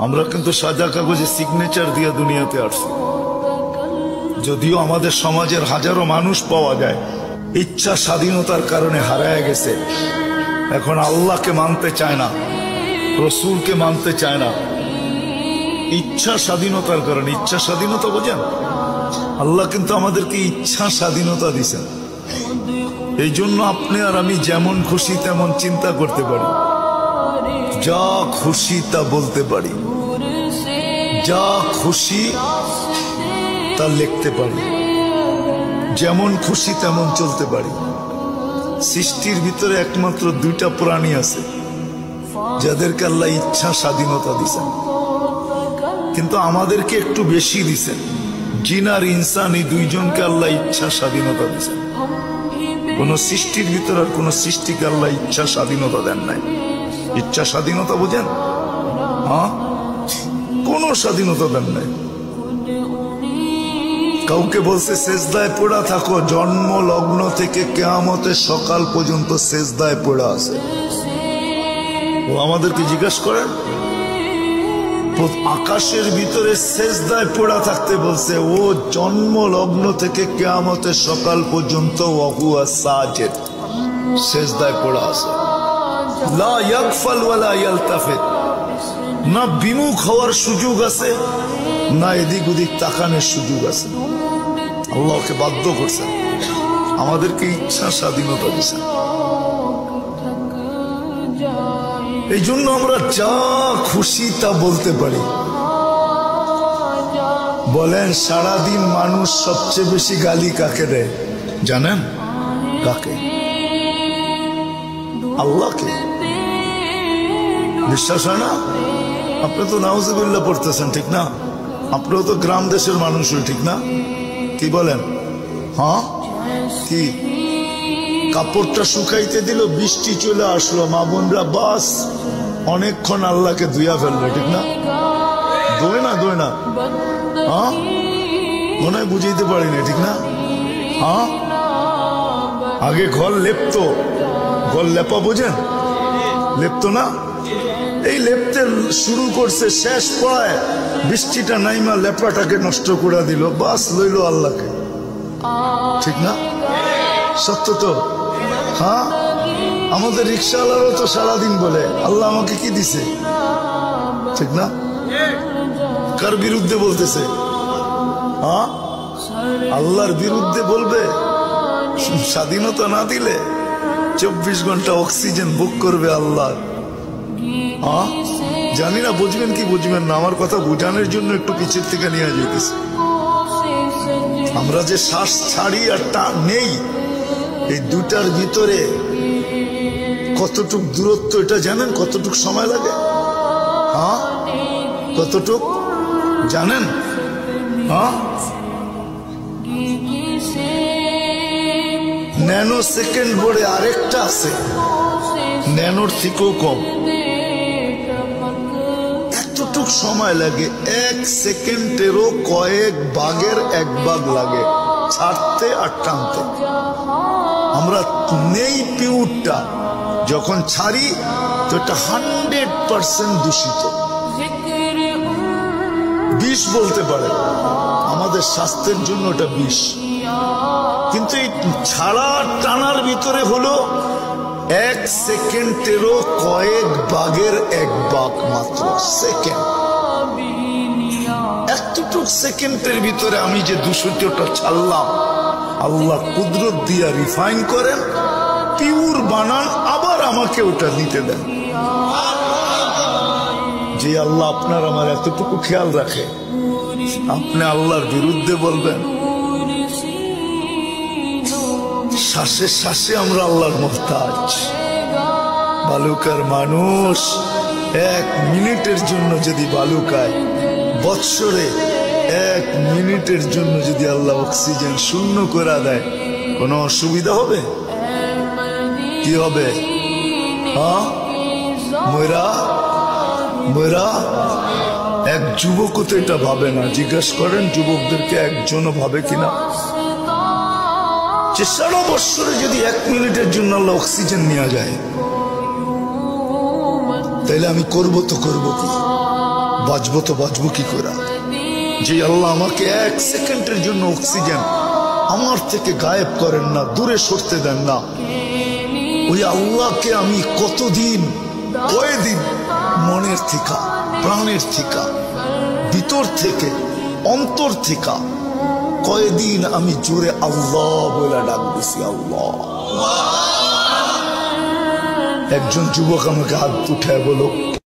আমরা কিন্তু সাদা কাগজে সিগনেচার দিয়ে দুনিয়াতে আসছি। যদিও আমাদের সমাজের হাজারো মানুষ পাওয়া যায় ইচ্ছা স্বাধীনতার কারণে হারায় গেছে, এখন আল্লাহকে মানতে চায় না, রসুলকে মানতে চায় না, ইচ্ছা স্বাধীনতার কারণে। ইচ্ছা স্বাধীনতা বোঝেন? আল্লাহ কিন্তু আমাদেরকে ইচ্ছা স্বাধীনতা দিয়েছেন। এই জন্য আপনি আর আমি যেমন খুশি তেমন চিন্তা করতে পারি, যা খুশি তা বলতে পারি, যা খুশি তা লিখতে পারি, যেমন খুশি তেমন চলতে পারি। সৃষ্টির ভিতরে একমাত্র দুইটা প্রাণী আছে যাদেরকে আল্লাহ ইচ্ছা স্বাধীনতা দিয়েছেন, কিন্তু আমাদেরকে একটু বেশি দিয়েছেন। জিন আর ইনসান, এই দুইজনকে আল্লাহ ইচ্ছা স্বাধীনতা দিয়েছেন। কোন সৃষ্টির ভিতরে আর কোন সৃষ্টিকে আল্লাহ ইচ্ছা স্বাধীনতা দেন নাই। ইচ্ছা স্বাধীনতা বুঝেন? হ্যাঁ, কোন স্বাধীনতা দেন নাই। কাউকে বলছে সেজদায় পড়া থাকো, জন্ম লগ্ন থেকে কিয়ামতের সকাল পর্যন্ত সেজদায় পড়া আছে। ও আমাদেরকে জিজ্ঞাসা করেন, আকাশের ভিতরে সেজদায় পড়া থাকতে বলছে, ও জন্ম লগ্ন থেকে কিয়ামতের সকাল পর্যন্ত ওয়াহুয়া সাজিদ, সেজদায় পড়া আছে। লা ইয়াগফাল ওয়ালা ইয়ালতাফিত, না বিমুখ হওয়ার সুযোগ আছে, না এদিক ওদিক তাকানোর সুযোগ আছে। আল্লাহকে বাধ্য করছেন, আমাদেরকে ইচ্ছা স্বাধীনতা দিয়েছেন। এই জন্য আমরা যা খুশি তা বলতে পারি। বলেন, সারাদিন মানুষ সবচেয়ে বেশি গালি কাকে দেয় জানেন? কাকে? আল্লাহকে। বিশ্বাস হয় না? আপনি তো নাউজুবিল্লাহ পড়তেছেন, ঠিক না? আপনিও তো গ্রাম দেশের মানুষ, ঠিক না? কি বলেন? হ্যাঁ, কি কাপড়টা শুকাইতে দিল, বৃষ্টি চলে আসলো, মা বোনরা বাস অনেকক্ষণ আল্লাহকে ধুইয়া ফেললো, ঠিক না? দোয় না, দোয় না? হ্যাঁ, মনে হয় বুঝাইতে পারি না, ঠিক না? হ্যাঁ, আগে ঘর লেপতো, ঘর লেপা বোঝেন? লেপতো না? এই লেপতে শুরু করছে, শেষ পড়ায় বৃষ্টিটা নাইমা লেপাটাকে নষ্ট করে দিল, বাস লইল আল্লাহকে, ঠিক না? সত্য তো? হ্যাঁ, আমাদের রিক্সাওয়ালারও তো সারাদিন বলে আল্লাহ আমাকে কি দিছে, ঠিক না? কার বিরুদ্ধে বলতেছে? হ্যাঁ, আল্লাহর বিরুদ্ধে বলবে। স্বাধীনতা না দিলে 24 ঘন্টা অক্সিজেন বুক করবে আল্লাহ। হ্যাঁ, জানি না বুঝবেন কি বুঝবেন না, আমার কথা বুঝানোর জন্য একটু পিছের থেকে নিয়ে যেতেছে। আমরা যে শ্বাস ছাড়ি আর টান নেই, এই দুটার ভিতরে কতটুক দূরত্ব এটা জানেন? কতটুক সময় লাগে? হ্যাঁ, কতটুক জানেন? হ্যাঁ, ন্যানো সেকেন্ড বলে আরেকটা আছে, ন্যানোর থেকেও কম। এতটুক সময় লাগে, 1 সেকেন্ডেরও কয়েক ভাগের 1 ভাগ লাগে ছাড়তে আর টানতে। আমরা নেই পিউরটা, যখন ছাড়ি তো এটা 100% দূষিত, বিষ বলতে পারে, আমাদের স্বাস্থ্যের জন্য এটা বিষ। কিন্তু এই ছাড়া টানার ভিতরে হলো 1 সেকেন্ডেরও কয়েক ভাগের 1 ভাগ মাত্র সেকেন্ড। এতটুক সেকেন্ডের ভিতরে আমি যে দূষিতটা ছাড়লাম, আল্লাহ কুদরত দিয়া রিফাইন করেন, পিওর বানান, আবার আমাকে ওটা নিতে দেন। যে আল্লাহ আপনার আমার এতটুকু খেয়াল রাখে, আপনি আল্লাহর বিরুদ্ধে বলবেন? শ্বাসে শ্বাসে আমরা আল্লাহর মুহতাজ। বালুকার মানুষ 1 মিনিটের জন্য যদি বালুকায়, বৎসরে 1 মিনিটের জন্য যদি আল্লাহ অক্সিজেন শূন্য করে দেয়, কোনো অসুবিধা হবে? কি হবে? হ্যাঁ, ময়রা ময়রা এক যুবকও তো এটা ভাবে না। জিজ্ঞাসা করেন যুবকদেরকে, একজনও ভাবে কিনা যে সারা বৎসরে যদি 1 মিনিটের জন্য আল্লাহ অক্সিজেন নেওয়া যায়, তাইলে আমি করবো তো করবো কি? বাঁচবো তো বাঁচবো কি করে? যে আল্লাহ আমাকে 1 সেকেন্ডের জন্য অক্সিজেন আমার থেকে গায়েব করেন না, দূরে সরতে দেন না, ওই আল্লাহকে আমি কতদিন, কয়দিন মনের থেকে, প্রাণের থেকে, ভিতর থেকে, অন্তর থেকে কয়দিন আমি জোরে আল্লাহ বলে ডাক দিছি, আল্লাহ। একজন যুবক আমাকে হাত উঠায় বলো,